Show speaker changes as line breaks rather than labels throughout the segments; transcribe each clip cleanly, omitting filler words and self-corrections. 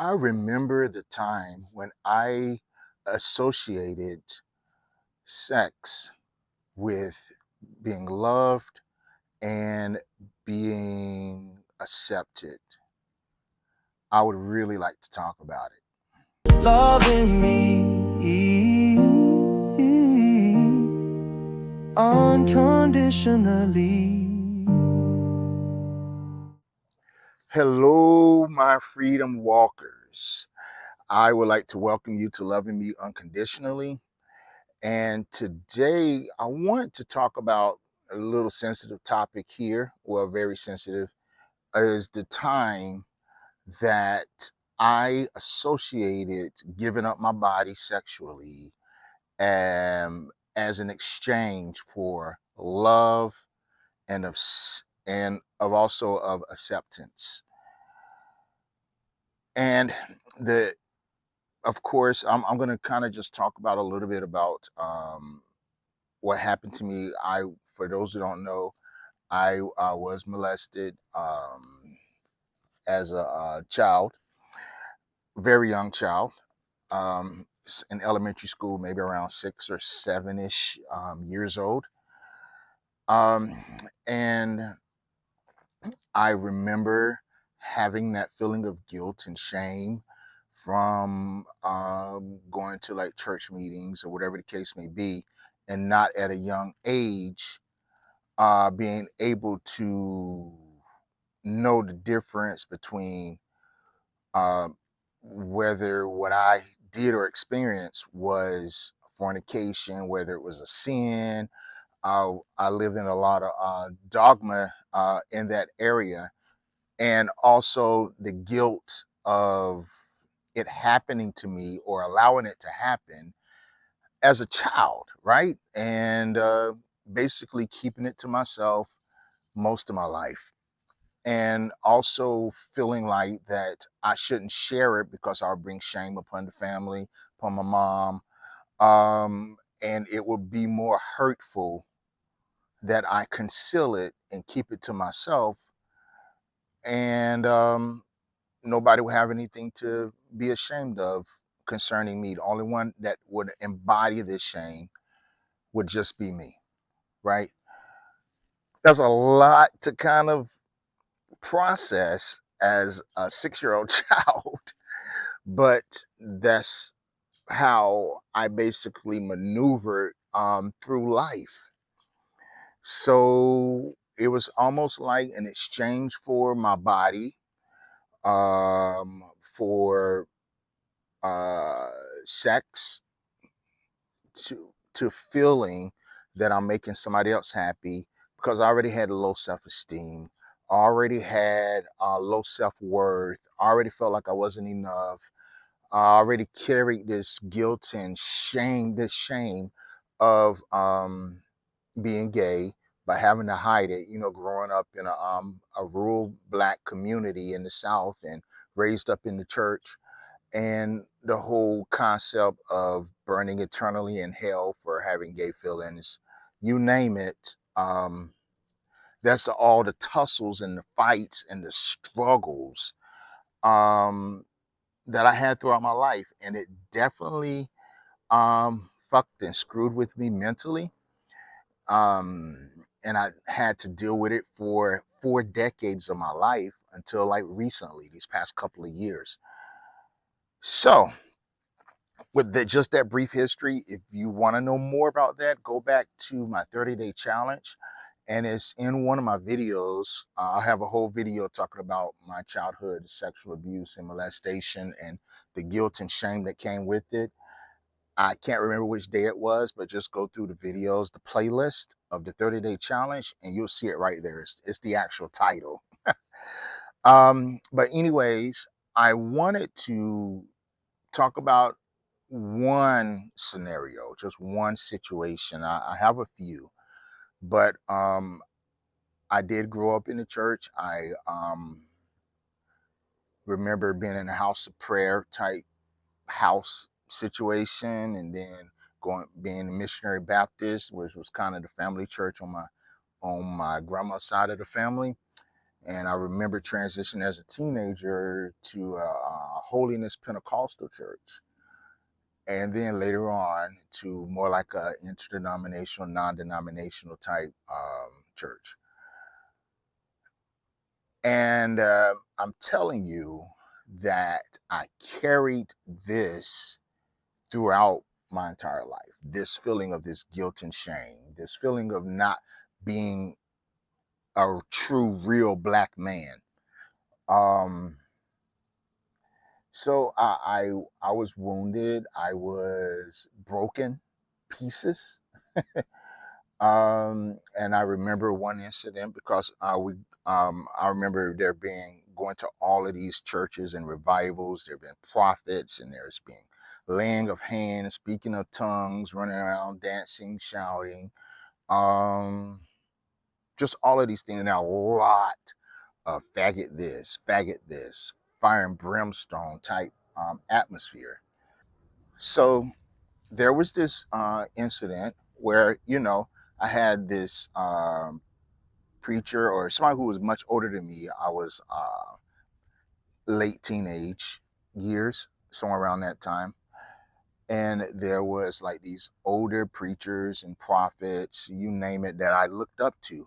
I remember the time when I associated sex with being loved and being accepted. I would really like to talk about it.
Loving me unconditionally.
Hello, my freedom walkers. I would like to welcome you to Loving Me Unconditionally. And today I want to talk about a little sensitive topic here. Well, very sensitive is the time that I associated giving up my body sexually as an exchange for love and of also of acceptance. And the of course I'm going to kind of just talk about a little bit about what happened to me. For those who don't know, I was molested as a child, very young child, in elementary school, maybe around 6 or 7-ish years old. Um, and I remember having that feeling of guilt and shame from going to like church meetings or whatever the case may be, and not at a young age being able to know the difference between uh, whether what I did or experienced was fornication, whether it was a sin. I lived in a lot of dogma in that area, and also the guilt of it happening to me or allowing it to happen as a child, right? And basically keeping it to myself most of my life. And also feeling like that I shouldn't share it because I'll bring shame upon the family, upon my mom. And it would be more hurtful that I conceal it and keep it to myself. And nobody would have anything to be ashamed of concerning me. The only one that would embody this shame would just be me, right? There's a lot to kind of process as a 6-year-old child, but that's how I basically maneuvered through life. So it was almost like an exchange for my body, for uh, sex, to feeling that I'm making somebody else happy because I already had low self-esteem, already had low self-worth, already felt like I wasn't enough. I already carried this guilt and shame, this shame of being gay by having to hide it, growing up in a rural black community in the South and raised up in the church, and the whole concept of burning eternally in hell for having gay feelings, you name it. That's all the tussles and the fights and the struggles um, that I had throughout my life, and it definitely fucked and screwed with me mentally. And I had to deal with it for 4 decades of my life until like recently, these past couple of years. So, with just that brief history, if you want to know more about that, go back to my 30-day challenge. And it's in one of my videos. I have a whole video talking about my childhood sexual abuse and molestation and the guilt and shame that came with it. I can't remember which day it was, but just go through the videos, the playlist of the 30-day challenge, and you'll see it right there. It's the actual title. But anyways, I wanted to talk about one scenario, just one situation. I have a few, but I did grow up in the church. I remember being in a house of prayer type house situation, and then going being a missionary Baptist, which was kind of the family church on my grandma's side of the family. And I remember transitioning as a teenager to a holiness Pentecostal church, and then later on to more like a interdenominational, non-denominational type church. And I'm telling you that I carried this throughout my entire life. This feeling of this guilt and shame, this feeling of not being a true, real black man. Um, so I was wounded. I was broken pieces. And I remember one incident because I remember there being going to all of these churches and revivals. There have been prophets, and there's been laying of hands, speaking of tongues, running around, dancing, shouting, um, just all of these things. And a lot of faggot this, fire and brimstone type atmosphere. So there was this incident where I had this preacher or somebody who was much older than me. I was late teenage years, somewhere around that time. And there was like these older preachers and prophets, you name it, that I looked up to.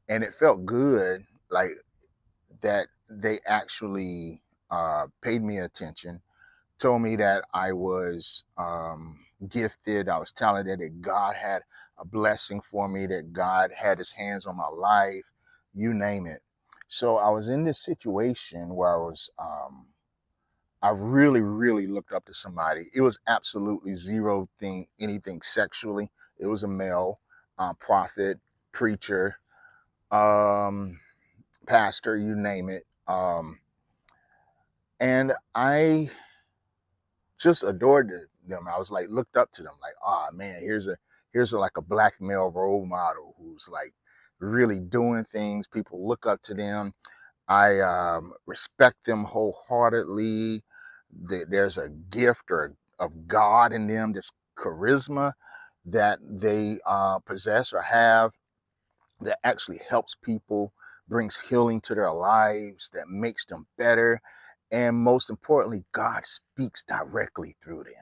And it felt good, like that they actually paid me attention, told me that I was gifted, I was talented, that God had a blessing for me, that God had his hands on my life, you name it. So I was in this situation where I really, really looked up to somebody. It was absolutely zero thing, anything sexually. It was a male prophet, preacher, um, pastor, you name it. And I just adored them. I was like looked up to them, like, oh man, here's a like a black male role model who's like really doing things. People look up to them. I respect them wholeheartedly. There's a gift or of God in them, this charisma that they possess or have, that actually helps people, brings healing to their lives, that makes them better. And most importantly, God speaks directly through them.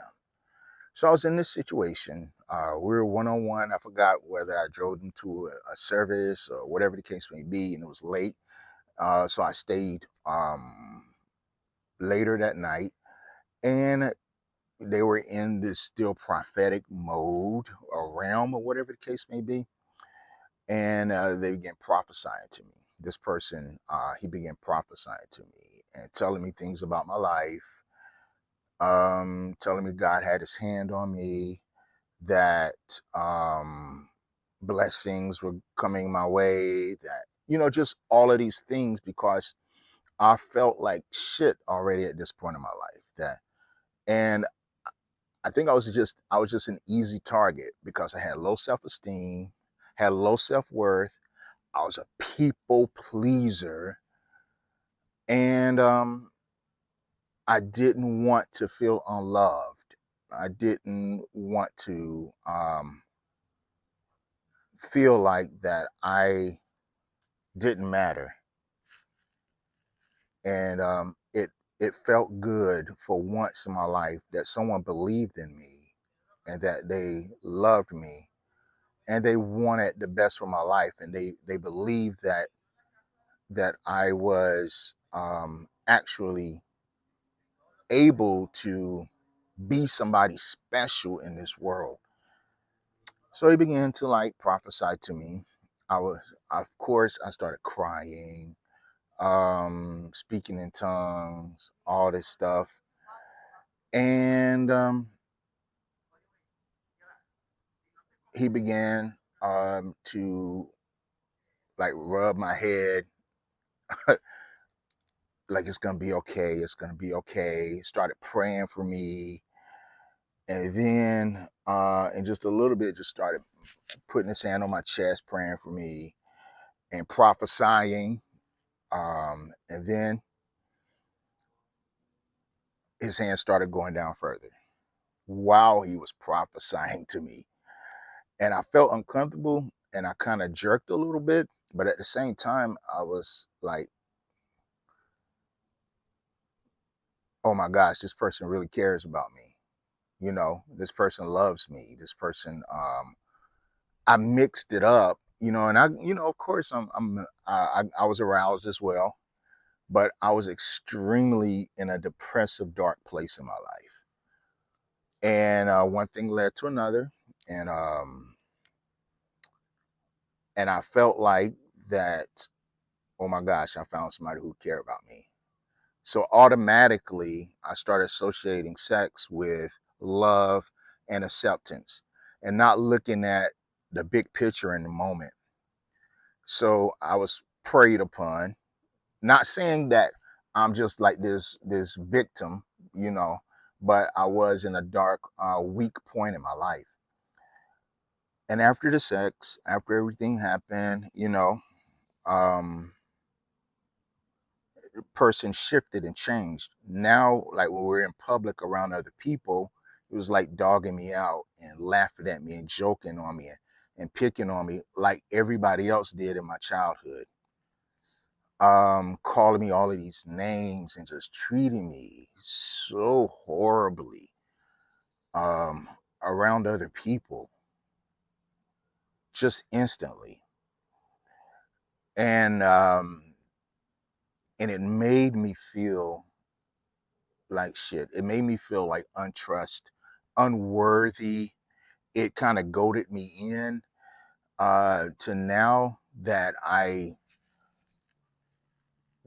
So I was in this situation. We were one on one. I forgot whether I drove them to a service or whatever the case may be, and it was late. So I stayed later that night, and they were in this still prophetic mode or realm or whatever the case may be. And they began prophesying to me. This person, he began prophesying to me and telling me things about my life, telling me God had his hand on me, that blessings were coming my way, that, just all of these things, because I felt like shit already at this point in my life. And I think I was just an easy target because I had low self-esteem, had low self-worth. I was a people pleaser, and I didn't want to feel unloved. I didn't want to feel like that I didn't matter, and it felt good for once in my life that someone believed in me, and that they loved me, and they wanted the best for my life, and they believed that I was actually able to be somebody special in this world. So he began to like prophesy to me. I was, of course, I started crying, speaking in tongues, all this stuff. And he began to like rub my head, like it's gonna be okay, it's gonna be okay. He started praying for me, and then in just a little bit, just started putting his hand on my chest, praying for me and prophesying. And then his hand started going down further while he was prophesying to me. And I felt uncomfortable, and I kind of jerked a little bit. But at the same time, I was like, oh my gosh, this person really cares about me. This person loves me. This person, I mixed it up, and of course, I was aroused as well, but I was extremely in a depressive, dark place in my life. And one thing led to another, and I felt like that. Oh my gosh, I found somebody who cared about me. So automatically, I started associating sex with love and acceptance, and not looking at the big picture in the moment. So I was preyed upon. Not saying that I'm just like this victim, you know, but I was in a dark, weak point in my life. And after the sex, after everything happened, um, the person shifted and changed. Now, like when we're in public around other people, it was like dogging me out and laughing at me and joking on me and picking on me like everybody else did in my childhood. Calling me all of these names and just treating me so horribly, um, around other people, just instantly. And and it made me feel like shit. It made me feel like untrust, unworthy. It kind of goaded me in, to now that I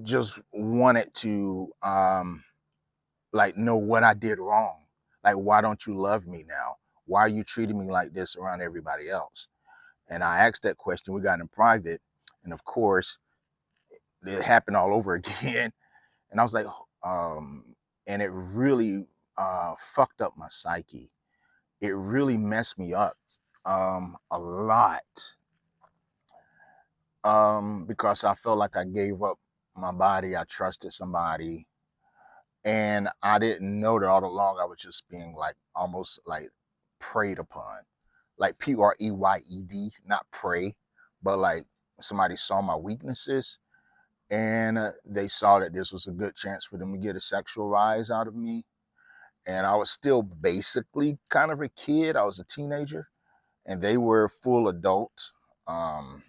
just wanted to, like, know what I did wrong. Like, why don't you love me now? Why are you treating me like this around everybody else? And I asked that question. We got in private, and of course, it happened all over again. And I was like, and it really, fucked up my psyche. It really messed me up, a lot, because I felt like I gave up my body. I trusted somebody, and I didn't know that all along I was just being like almost like preyed upon, like PREYED, not prey, but like somebody saw my weaknesses, and they saw that this was a good chance for them to get a sexual rise out of me. And I was still basically kind of a kid. I was a teenager, and they were full adult. Um,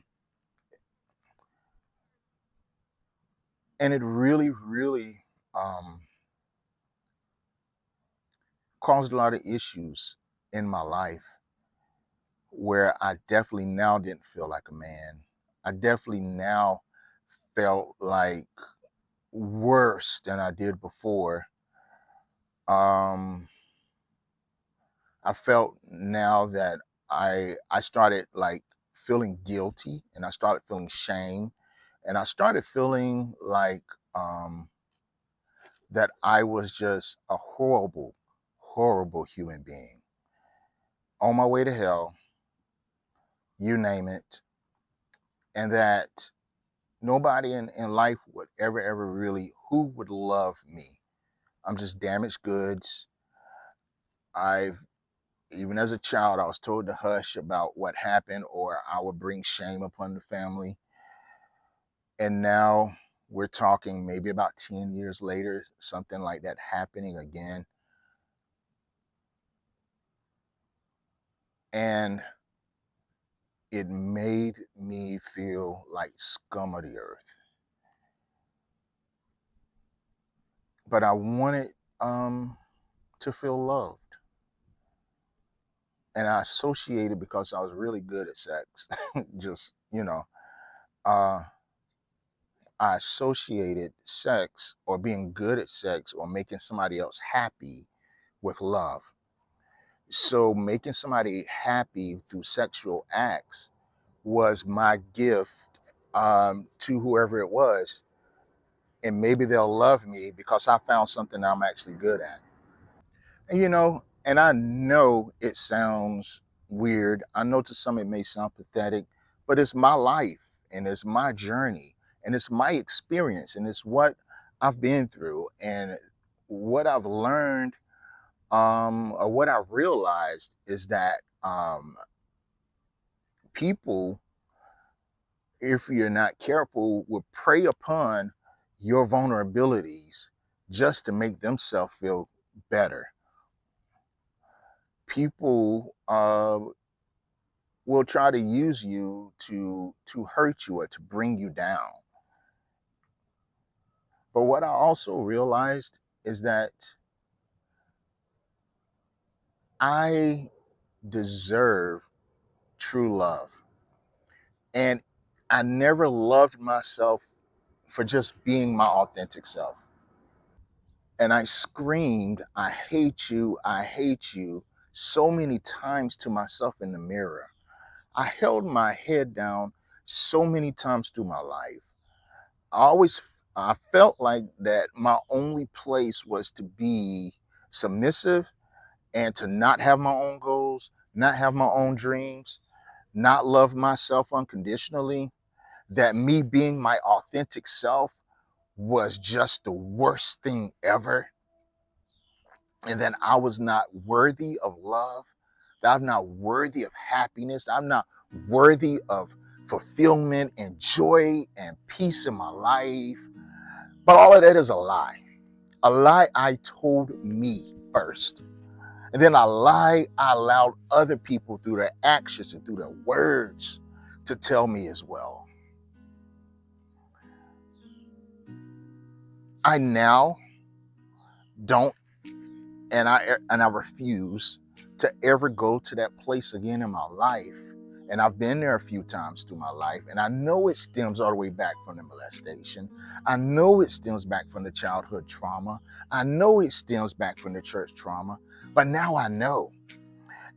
and it really, really, um, caused a lot of issues in my life, where I definitely now didn't feel like a man. I definitely now felt like worse than I did before. Um, I felt now that I started like feeling guilty, and I started feeling shame, and I started feeling like, that I was just a horrible, horrible human being on my way to hell, you name it, and that nobody in life would ever really, who would love me. I'm just damaged goods. I've Even as a child, I was told to hush about what happened, or I would bring shame upon the family. And now we're talking maybe about 10 years later, something like that happening again. And it made me feel like scum of the earth. But I wanted, to feel loved. And I associated, because I was really good at sex, just, uh, I associated sex, or being good at sex, or making somebody else happy, with love. So making somebody happy through sexual acts was my gift, to whoever it was. And maybe they'll love me because I found something I'm actually good at. And I know it sounds weird. I know to some it may sound pathetic, but it's my life, and it's my journey, and it's my experience, and it's what I've been through, and what I've learned, or what I've realized is that, people, if you're not careful, will prey upon your vulnerabilities just to make themselves feel better. People will try to use you to hurt you or to bring you down. But what I also realized is that I deserve true love. And I never loved myself for just being my authentic self. And I screamed, I hate you, so many times to myself in the mirror. I held my head down so many times through my life. I always I felt like that my only place was to be submissive and to not have my own goals, not have my own dreams, not love myself unconditionally, that me being my authentic self was just the worst thing ever, and then I was not worthy of love, that I'm not worthy of happiness, I'm not worthy of fulfillment and joy and peace in my life. But all of that is a lie. A lie I told me first. And then a lie I allowed other people through their actions and through their words to tell me as well. I now don't and I refuse to ever go to that place again in my life. And I've been there a few times through my life, and I know it stems all the way back from the molestation. I know it stems back from the childhood trauma. I know it stems back from the church trauma. But now I know.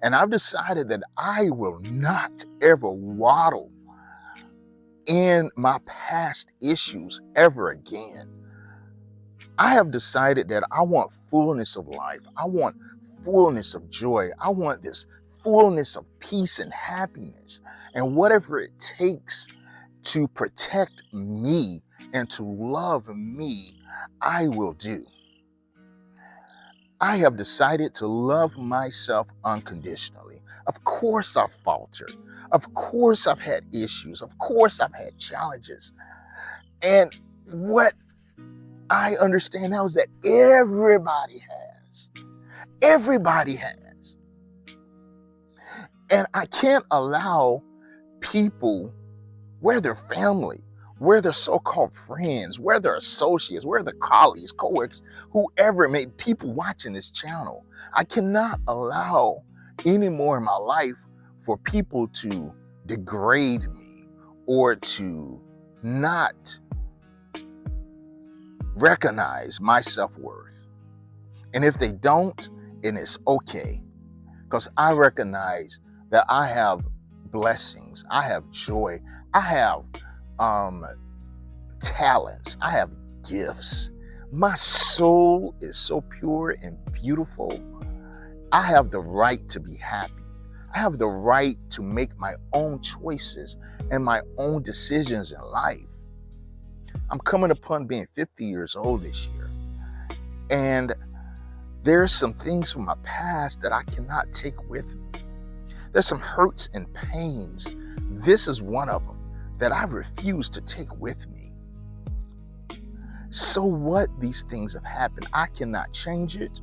And I've decided that I will not ever waddle in my past issues ever again. I have decided that I want fullness of life. I want fullness of joy. I want this fullness of peace and happiness. And whatever it takes to protect me and to love me, I will do. I have decided to love myself unconditionally. Of course, I've faltered. Of course, I've had issues. Of course, I've had challenges. And what I understand now is that everybody has. Everybody has. And I can't allow people, whether family, whether so-called friends, whether associates, whether colleagues, coworkers, whoever it may be, people watching this channel, I cannot allow any more in my life for people to degrade me or to not recognize my self-worth. And if they don't, then it's okay. Because I recognize that I have blessings, I have joy, I have talents, I have gifts. My soul is so pure and beautiful. I have the right to be happy. I have the right to make my own choices and my own decisions in life. I'm coming upon being 50 years old this year. And there's some things from my past that I cannot take with me. There's some hurts and pains. This is one of them that I refuse to take with me. So what? These things have happened. I cannot change it.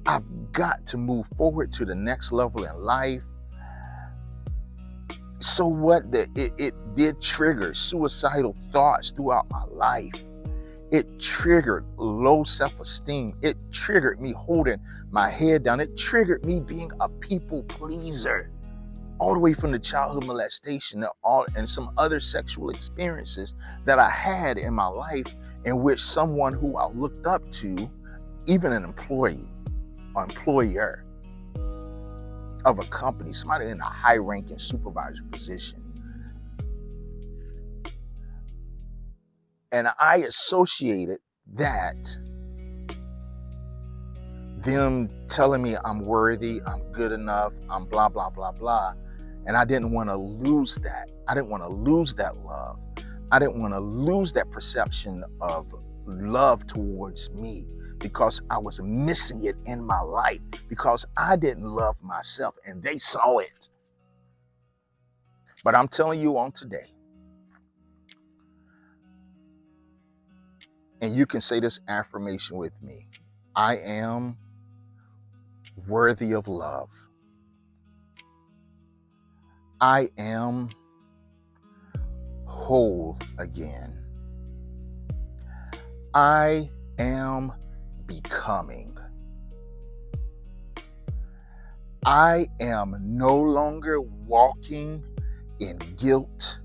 I've got to move forward to the next level in life. So what? It did trigger suicidal thoughts throughout my life. It triggered low self-esteem. It triggered me holding my head down. It triggered me being a people pleaser. All the way from the childhood molestation and some other sexual experiences that I had in my life, in which someone who I looked up to, even an employee or employer of a company, somebody in a high-ranking supervisor position, and I associated that, them telling me I'm worthy, I'm good enough, I'm blah, blah, blah, blah. And I didn't want to lose that. I didn't want to lose that love. I didn't want to lose that perception of love towards me, because I was missing it in my life, because I didn't love myself and they saw it. But I'm telling you on today, And you can say this affirmation with me. I am worthy of love. I am whole again. I am becoming. I am no longer walking in guilt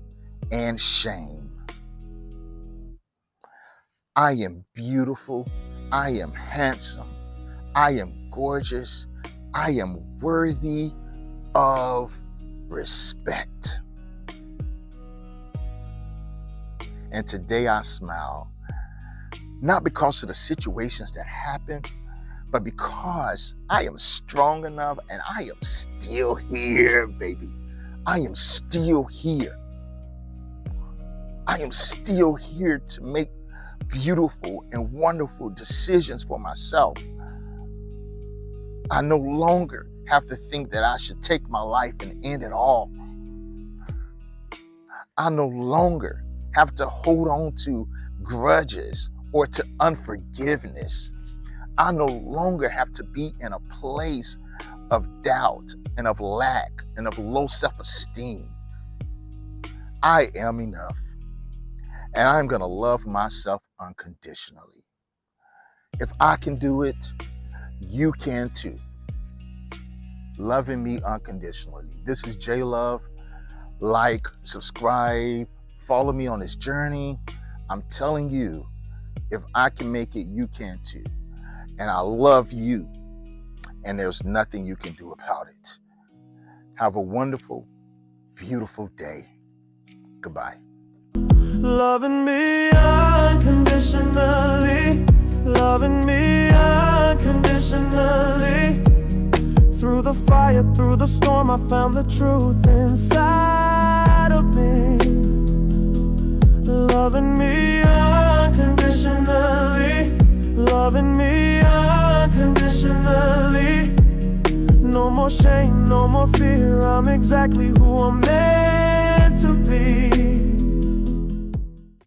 and shame. I am beautiful. I am handsome. I am gorgeous. I am worthy of respect. And today I smile, not because of the situations that happen, but because I am strong enough and I am still here, baby. I am still here. I am still here to make beautiful and wonderful decisions for myself. I no longer have to think that I should take my life and end it all. I no longer have to hold on to grudges or to unforgiveness. I no longer have to be in a place of doubt and of lack and of low self-esteem. I am enough. And I'm going to love myself unconditionally. If I can do it, you can too. Loving me unconditionally. This is J Love. Like, subscribe, follow me on this journey. I'm telling you, if I can make it, you can too. And I love you. And there's nothing you can do about it. Have a wonderful, beautiful day. Goodbye.
Loving me unconditionally, loving me unconditionally. Through the fire, through the storm, I found the truth inside of me. Loving me unconditionally, loving me unconditionally. No more shame, no more fear, I'm exactly who I'm meant to be.